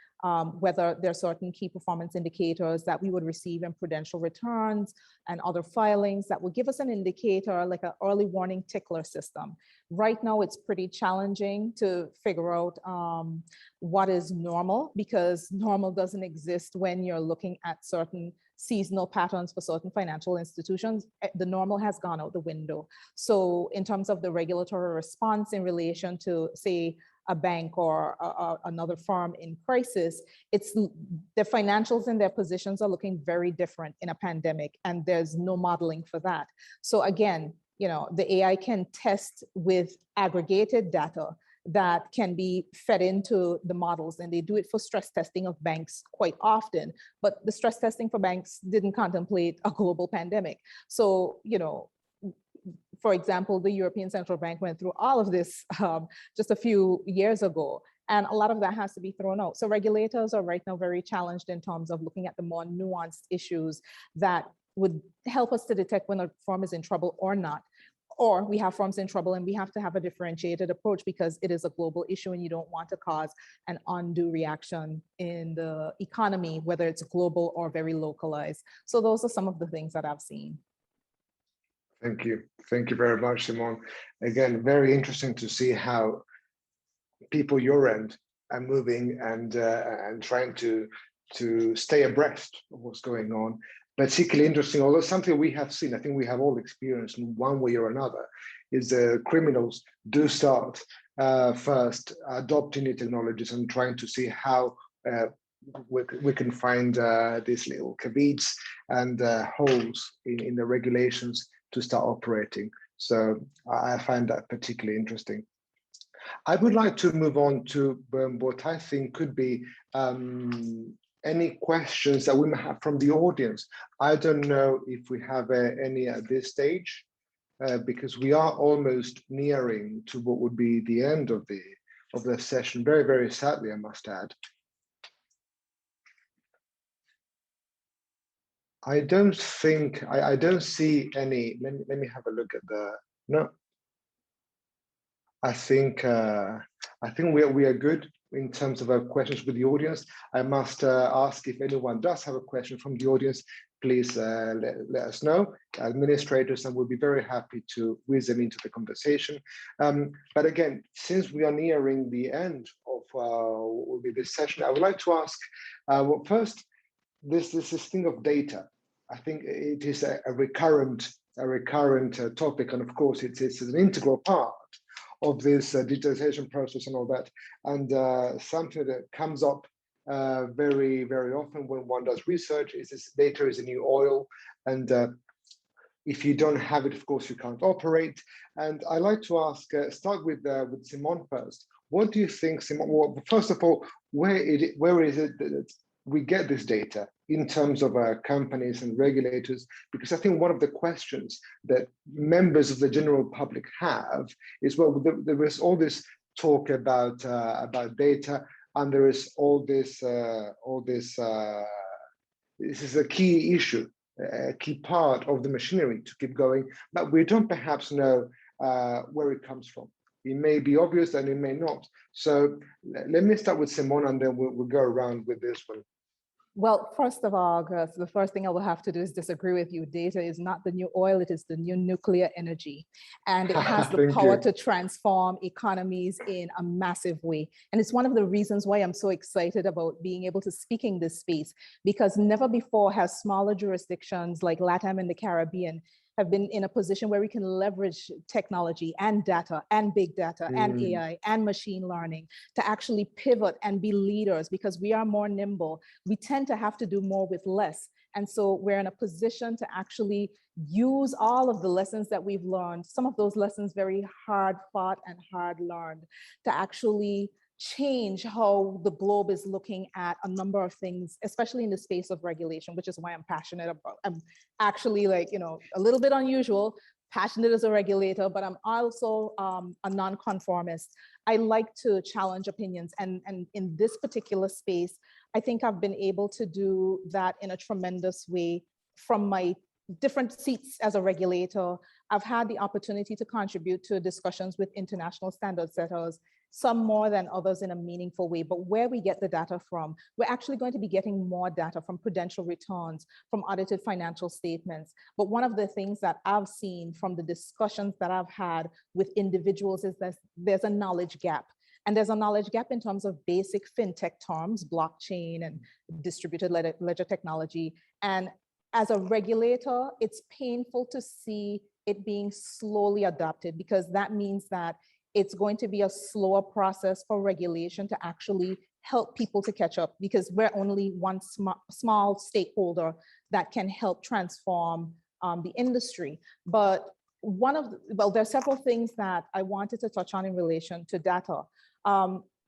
whether there are certain key performance indicators that we would receive in prudential returns and other filings that will give us an indicator, like an early warning tickler system. Right now, it's pretty challenging to figure out what is normal, because normal doesn't exist when you're looking at certain seasonal patterns for certain financial institutions. The normal has gone out the window. So in terms of the regulatory response in relation to, say, a bank or another firm in crisis, it's their financials and their positions are looking very different in a pandemic, and there's no modeling for that. So again, the AI can test with aggregated data that can be fed into the models, and they do it for stress testing of banks quite often, but the stress testing for banks didn't contemplate a global pandemic. So, for example, the European Central Bank went through all of this just a few years ago, and a lot of that has to be thrown out. So regulators are right now very challenged in terms of looking at the more nuanced issues that would help us to detect when a firm is in trouble or not. Or we have firms in trouble and we have to have a differentiated approach because it is a global issue and you don't want to cause an undue reaction in the economy, whether it's global or very localized. So those are some of the things that I've seen. Thank you. Thank you very much, Simone. Again, very interesting to see how people your end are moving and trying to stay abreast of what's going on. Particularly interesting, although something we have seen, I think we have all experienced in one way or another, is criminals do start first adopting new technologies and trying to see how we can find these little caveats and holes in the regulations to start operating. So I find that particularly interesting. I would like to move on to what I think could be any questions that we may have from the audience. I don't know if we have any at this stage, because we are almost nearing to what would be the end of the session. Very, very sadly, I must add. I don't think I don't see any. Let me have a look at the no. I think we are good in terms of our questions with the audience. I must ask if anyone does have a question from the audience, please let us know. Administrators, and we'll be very happy to whiz them into the conversation. But again, since we are nearing the end of what will be this session, I would like to ask, well, first, this thing of data. I think it is a recurrent topic, and of course, it's an integral part of this digitalization process and all that, and something that comes up very, very often when one does research is this data is a new oil, and if you don't have it, of course, you can't operate. And I like to ask, start with Simon first. What do you think, Simon? Well, first of all, where is it that we get this data in terms of companies and regulators? Because I think one of the questions that members of the general public have is, well, there is all this talk about data, and there is all this this is a key issue, a key part of the machinery to keep going, but we don't perhaps know where it comes from. It may be obvious and it may not. So let me start with Simon, and then we'll go around with this one. Well, first of all, Gus, the first thing I will have to do is disagree with you. Data is not the new oil, it is the new nuclear energy. And it has the power to transform economies in a massive way. And it's one of the reasons why I'm so excited about being able to speak in this space, because never before has smaller jurisdictions like LATAM and the Caribbean have been in a position where we can leverage technology and data and big data and AI and machine learning to actually pivot and be leaders, because we are more nimble. We tend to have to do more with less. And so we're in a position to actually use all of the lessons that we've learned, some of those lessons very hard fought and hard learned, to actually change how the globe is looking at a number of things, especially in the space of regulation, which is why I'm passionate about. I'm actually, like, you know, a little bit unusual, passionate as a regulator, but I'm also a nonconformist. I like to challenge opinions, and in this particular space, I think I've been able to do that in a tremendous way from my different seats as a regulator. I've had the opportunity to contribute to discussions with international standard setters, some more than others in a meaningful way. But where we get the data from, we're actually going to be getting more data from prudential returns, from audited financial statements. But one of the things that I've seen from the discussions that I've had with individuals is that there's a knowledge gap. And there's a knowledge gap in terms of basic fintech terms, blockchain and distributed ledger technology. And as a regulator, it's painful to see it being slowly adopted, because that means that it's going to be a slower process for regulation to actually help people to catch up, because we're only one small stakeholder that can help transform the industry. But there's several things that I wanted to touch on in relation to data.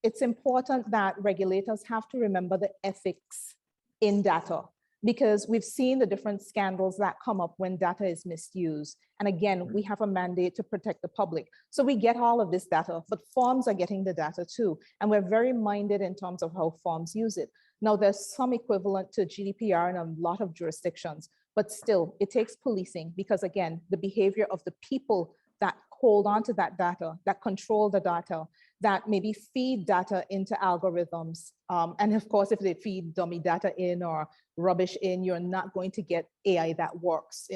It's important that regulators have to remember the ethics in data, because we've seen the different scandals that come up when data is misused. And again, we have a mandate to protect the public. So we get all of this data, but firms are getting the data too. And we're very minded in terms of how firms use it. Now, there's some equivalent to GDPR in a lot of jurisdictions, but still it takes policing, because again, the behavior of the people that hold on to that data, that control the data, that maybe feed data into algorithms. And of course, if they feed dummy data in or rubbish in, you're not going to get AI that works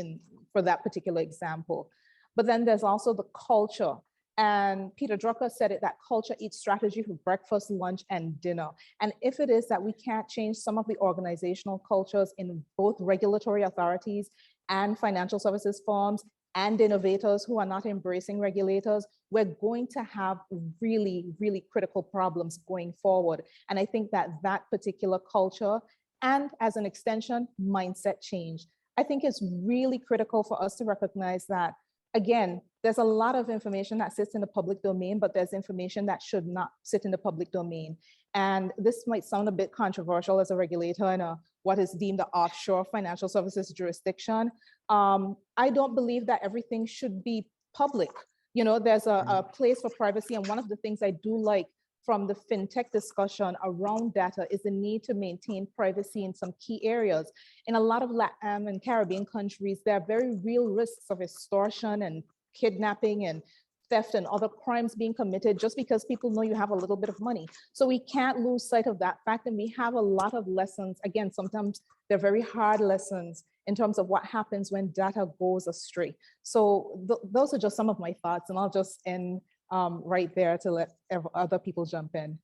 for that particular example. But then there's also the culture. And Peter Drucker said it, that culture eats strategy for breakfast, lunch, and dinner. And if it is that we can't change some of the organizational cultures in both regulatory authorities and financial services firms, and innovators who are not embracing regulators, we're going to have really, really critical problems going forward. And I think that that particular culture and as an extension, mindset change, I think it's really critical for us to recognize that, again, there's a lot of information that sits in the public domain, but there's information that should not sit in the public domain. And this might sound a bit controversial as a regulator in what is deemed the offshore financial services jurisdiction. I don't believe that everything should be public. You know, there's a place for privacy. And one of the things I do like from the fintech discussion around data is the need to maintain privacy in some key areas. In a lot of Latin and Caribbean countries, there are very real risks of extortion and kidnapping and theft and other crimes being committed just because people know you have a little bit of money. So we can't lose sight of that fact. And we have a lot of lessons. Again, sometimes they're very hard lessons in terms of what happens when data goes astray. So those are just some of my thoughts, and I'll just end right there to let other people jump in.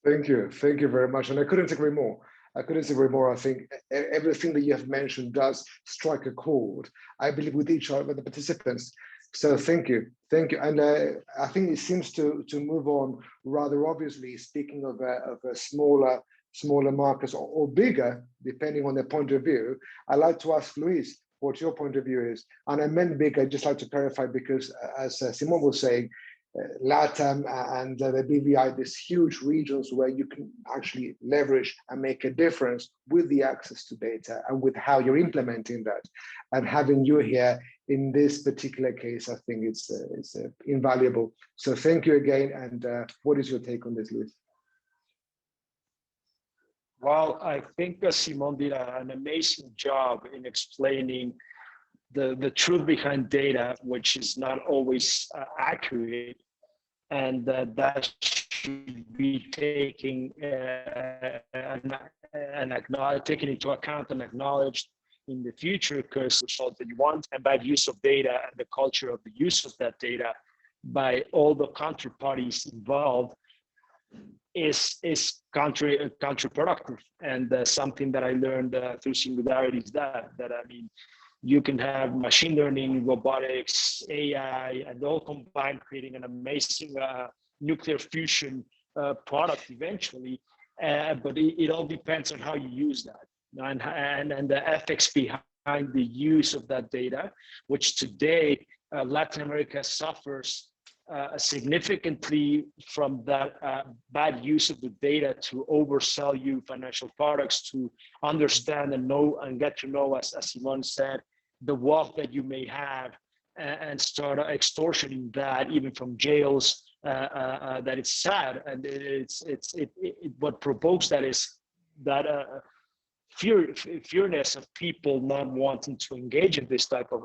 Thank you very much. And I couldn't agree more. I think everything that you have mentioned does strike a chord, I believe, with each of the participants. So thank you. And I think it seems to move on rather obviously, speaking of a smaller markets or bigger, depending on their point of view. I'd like to ask Luis what your point of view is. And I meant big, I'd just like to clarify, because as Simon was saying, LATAM and the BVI, these huge regions where you can actually leverage and make a difference with the access to data and with how you're implementing that. And having you here in this particular case, I think it's invaluable. So thank you again. And what is your take on this, Luis? Well, I think Simon did an amazing job in explaining the truth behind data, which is not always accurate, and that should be taken taken into account and acknowledged in the future, because the result that you want, and bad use of data and the culture of the use of that data by all the counterparties involved is counterproductive. And something that I learned through Singularity is that I mean, you can have machine learning, robotics, AI, and all combined, creating an amazing nuclear fusion product eventually. But it all depends on how you use that, and the ethics behind the use of that data, which today Latin America suffers significantly from that bad use of the data to oversell you financial products, to understand and know and get to know, as Simon said, the wealth that you may have, and start extortioning that even from jails. That it's sad, and what provokes that is that fearness of people not wanting to engage in this type of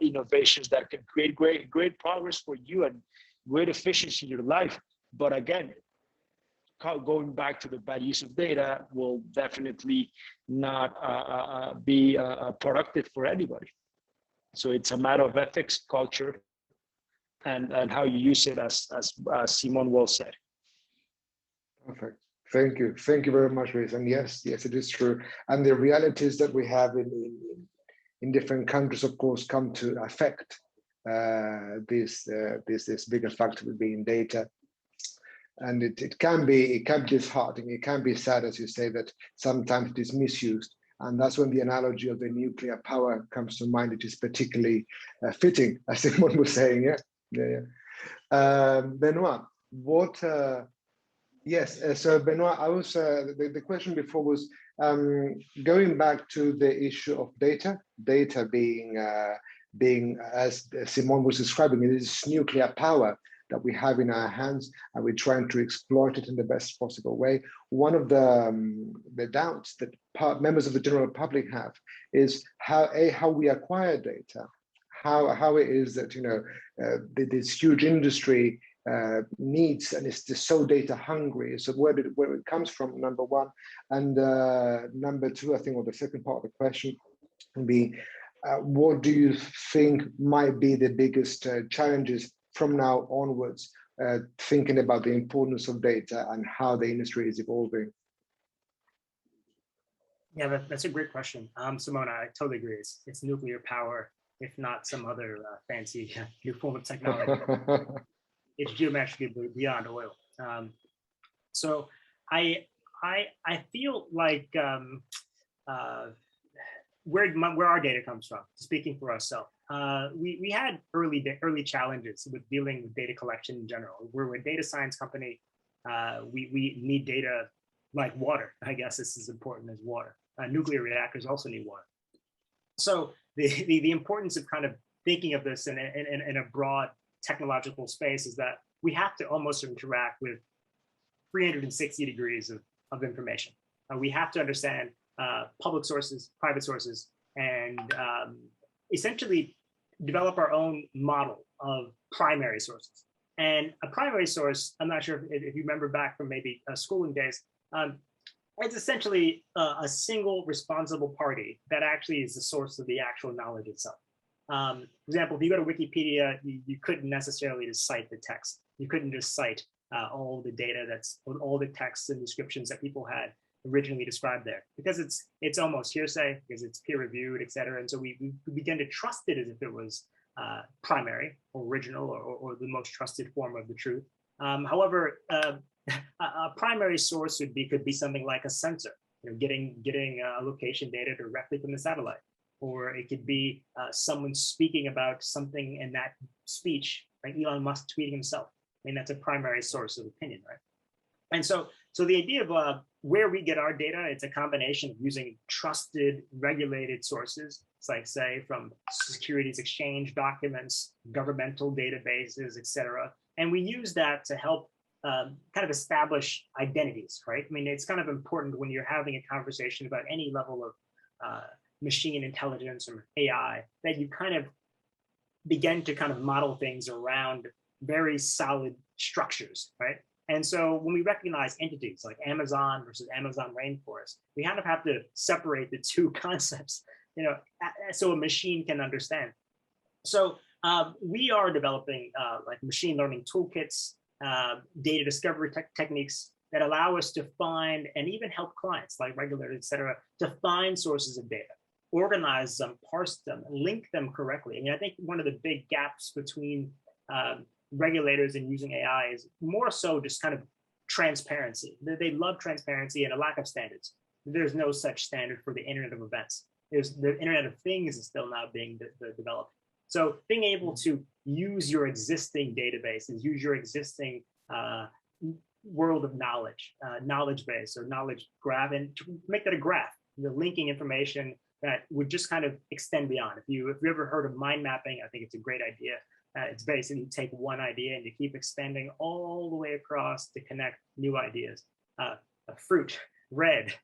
innovations that can create great progress for you and great efficiency in your life. But again, going back to the bad use of data will definitely not be productive for anybody. So it's a matter of ethics, culture, and how you use it, as Simon well said. Perfect. Thank you very much, Luis. And yes, it is true. And the realities that we have in different countries, of course, come to affect this bigger factor being data. And it can be disheartening. It can be sad, as you say, that sometimes it is misused. And that's when the analogy of the nuclear power comes to mind. It is particularly fitting, as Simon was saying. Yeah. Benoit, what? Yes. So Benoit, I was the question before was going back to the issue of data being as Simon was describing, it is nuclear power that we have in our hands, and we're trying to exploit it in the best possible way. One of the doubts that members of the general public have is how we acquire data, how it is that this huge industry needs and is just so data hungry. So where it comes from, number one, and number two, I think, or the second part of the question would be, what do you think might be the biggest challenges from now onwards, thinking about the importance of data and how the industry is evolving? Yeah, that's a great question. Simona, I totally agree. It's nuclear power. if not some other fancy new form of technology. It's geometrically beyond oil. So I feel like where our data comes from, speaking for ourselves, we had early challenges with dealing with data collection in general. We're a data science company. We need data like water. I guess this is important as water. Nuclear reactors also need water. So the importance of kind of thinking of this in a broad technological space is that we have to almost interact with 360 degrees of information. We have to understand public sources, private sources, and essentially develop our own model of primary sources. And a primary source, I'm not sure if you remember back from maybe schooling days, it's essentially a single responsible party that actually is the source of the actual knowledge itself. For example, if you go to Wikipedia, you couldn't necessarily just cite the text. You couldn't just cite all the data all the texts and descriptions that people had originally described there, because it's almost hearsay, because it's peer reviewed, et cetera. And so we begin to trust it as if it was primary, or original, or the most trusted form of the truth. However, a primary source could be something like a sensor, getting location data directly from the satellite, or it could be someone speaking about something in that speech, like Elon Musk tweeting himself. I mean, that's a primary source of opinion, right? And so the idea of where we get our data, it's a combination of using trusted, regulated sources. It's like, say, from securities exchange documents, governmental databases, et cetera. And we use that to help kind of establish identities, right? I mean, it's kind of important when you're having a conversation about any level of machine intelligence or AI, that you kind of begin to kind of model things around very solid structures, right? And so when we recognize entities like Amazon versus Amazon rainforest, we kind of have to separate the two concepts, so a machine can understand. So we are developing like machine learning toolkits, data discovery techniques that allow us to find and even help clients like regulators, et cetera, to find sources of data, organize them, parse them, link them correctly. I mean, I think one of the big gaps between regulators and using AI is more so just kind of transparency. They love transparency and a lack of standards. There's no such standard for the Internet of Events. The Internet of Things is still now being developed. So being able to use your existing databases, use your existing world of knowledge, knowledge base or knowledge graph, and to make that a graph, linking information that would just kind of extend beyond. If you ever heard of mind mapping, I think it's a great idea. It's basically you take one idea and you keep expanding all the way across to connect new ideas. A fruit, red,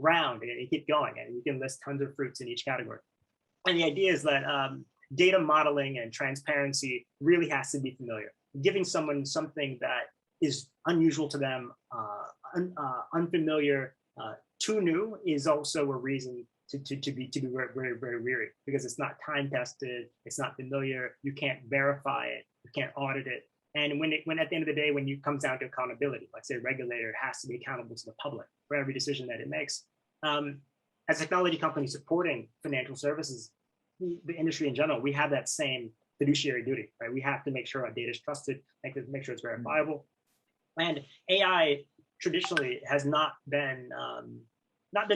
round, and you keep going, and you can list tons of fruits in each category. And the idea is that data modeling and transparency really has to be familiar. Giving someone something that is unusual to them, unfamiliar, too new, is also a reason to be very, very weary, because it's not time tested, it's not familiar, you can't verify it, you can't audit it. And when at the end of the day, when it comes down to accountability, like say a regulator has to be accountable to the public for every decision that it makes. As a technology company supporting financial services, the industry in general, we have that same fiduciary duty, right? We have to make sure our data is trusted, make sure it's verifiable. And AI traditionally has not been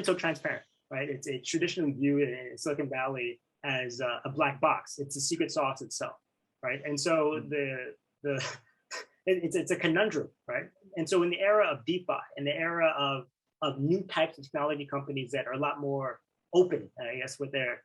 so transparent. Right? It's traditionally viewed in Silicon Valley as a black box. It's a secret sauce itself, right? And so it's a conundrum, right? And so in the era of DeFi, in the era of new types of technology companies that are a lot more open, I guess, with their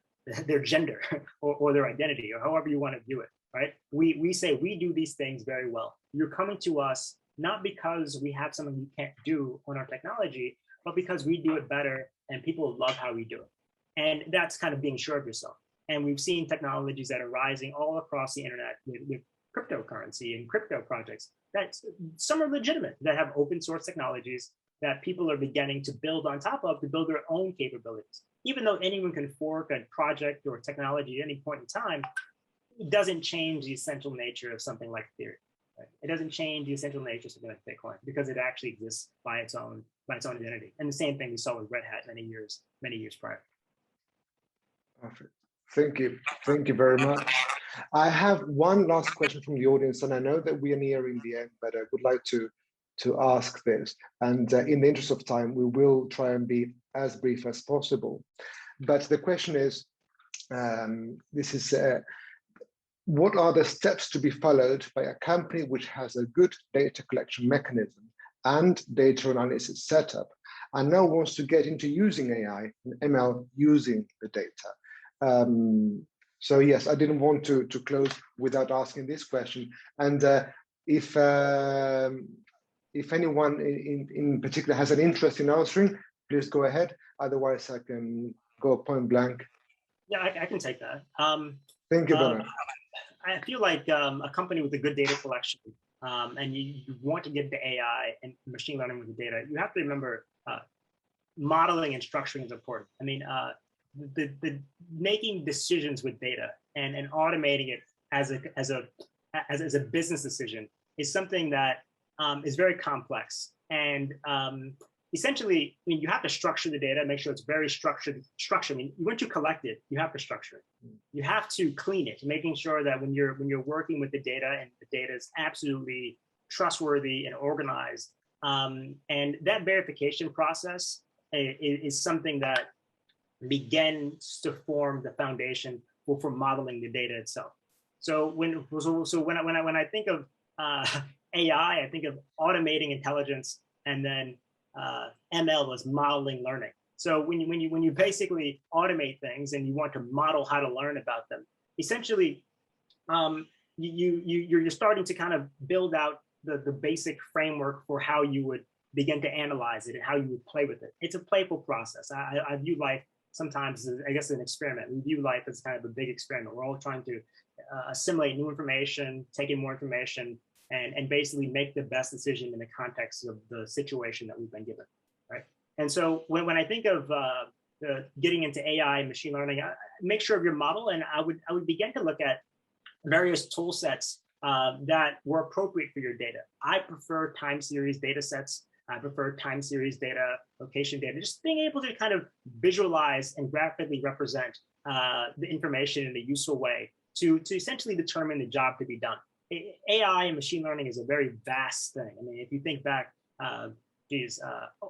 gender or their identity, or however you want to view it, right? We say we do these things very well. You're coming to us not because we have something you can't do on our technology, but because we do it better and people love how we do it. And that's kind of being sure of yourself. And we've seen technologies that are rising all across the internet with cryptocurrency and crypto projects that some are legitimate, that have open source technologies that people are beginning to build on top of to build their own capabilities. Even though anyone can fork a project or technology at any point in time, it doesn't change the essential nature of something like Ethereum. Right? It doesn't change the essential nature of something like Bitcoin, because it actually exists by its own identity. And the same thing we saw with Red Hat many years prior. Perfect. Thank you. Thank you very much. I have one last question from the audience, and I know that we are nearing the end, but I would like to ask this. And in the interest of time, we will try and be as brief as possible. But the question is, what are the steps to be followed by a company which has a good data collection mechanism and data analysis setup, and now wants to get into using AI and ML using the data? So yes, I didn't want to close without asking this question. And if anyone in particular has an interest in answering, please go ahead. Otherwise, I can go point blank. Yeah, I can take that. Thank you, Bernard. I feel like a company with a good data collection, and you want to get into AI and machine learning with the data, you have to remember modeling and structuring is important. I mean, the making decisions with data and automating it as a business decision is something that is very complex. And essentially, I mean, you have to structure the data, make sure it's very structured. I mean, once you collect it, you have to structure it. You have to clean it, making sure that when you're working with the data, and the data is absolutely trustworthy and organized. And that verification process is something that begins to form the foundation for modeling the data itself. So when I think of AI, I think of automating intelligence, and then ML was modeling learning. So when you basically automate things and you want to model how to learn about them, essentially you're starting to kind of build out the basic framework for how you would begin to analyze it and how you would play with it. It's a playful process. I view life sometimes as, I guess, an experiment. We view life as kind of a big experiment. We're all trying to assimilate new information, take in more information, and basically make the best decision in the context of the situation that we've been given, right? And so when I think of getting into AI and machine learning, I make sure of your model, and I would begin to look at various tool sets that were appropriate for your data. I prefer time series data sets. I prefer time series data, location data, just being able to kind of visualize and graphically represent the information in a useful way to essentially determine the job to be done. AI and machine learning is a very vast thing. I mean, if you think back,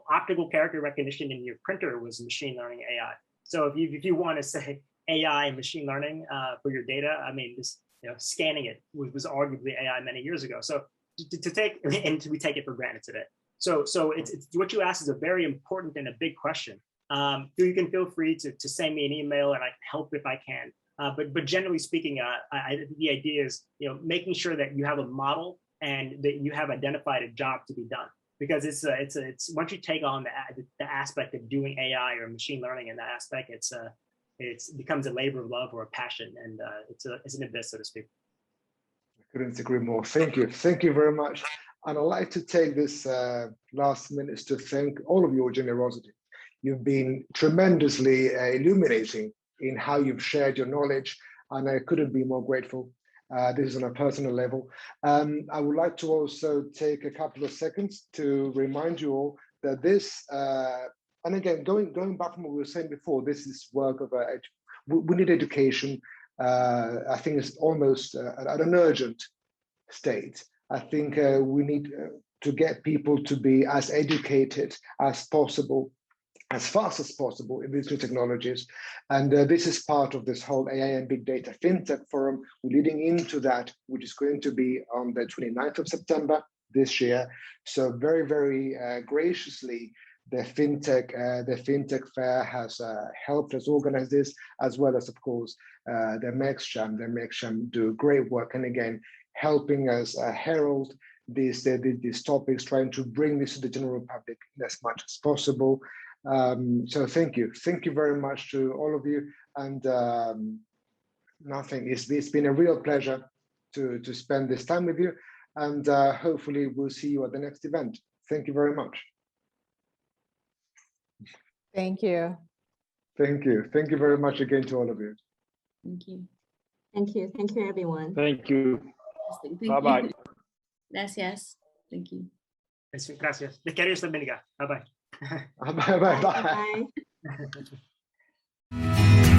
optical character recognition in your printer was machine learning AI. So if you want to say AI and machine learning for your data, I mean, this, scanning it was arguably AI many years ago. So to take, and we take it for granted today. So it's what you asked is a very important and a big question. You can feel free to send me an email, and I help if I can. But generally speaking, the idea is making sure that you have a model and that you have identified a job to be done. Because it's once you take on the aspect of doing AI or machine learning in that aspect, it becomes a labor of love or a passion, and it's an abyss, so to speak. I couldn't agree more. Thank you very much. And I'd like to take this last minutes to thank all of your generosity. You've been tremendously illuminating in how you've shared your knowledge, and I couldn't be more grateful. This is on a personal level. I would like to also take a couple of seconds to remind you all that this, and again, going back from what we were saying before, this is work of, we need education. I think it's almost at an urgent state. I think we need to get people to be as educated as possible, as fast as possible in these new technologies. And this is part of this whole AI and Big Data FinTech Forum. We're leading into that, which is going to be on the 29th of September this year. So very, very graciously, the FinTech Fair has helped us organize this, as well as, of course, the MEXCHAM. The MEXCHAM do great work, and again, helping us herald these topics, trying to bring this to the general public as much as possible. So thank you very much to all of you, and it's been a real pleasure to spend this time with you, and hopefully we'll see you at the next event. Thank you very much. Thank you. Thank you very much again to all of you. Thank you. Thank you everyone. Thank you. Bye-bye. Gracias. Thank you. Gracias. De querer estar bendiga. Bye-bye. Bye-bye. Bye.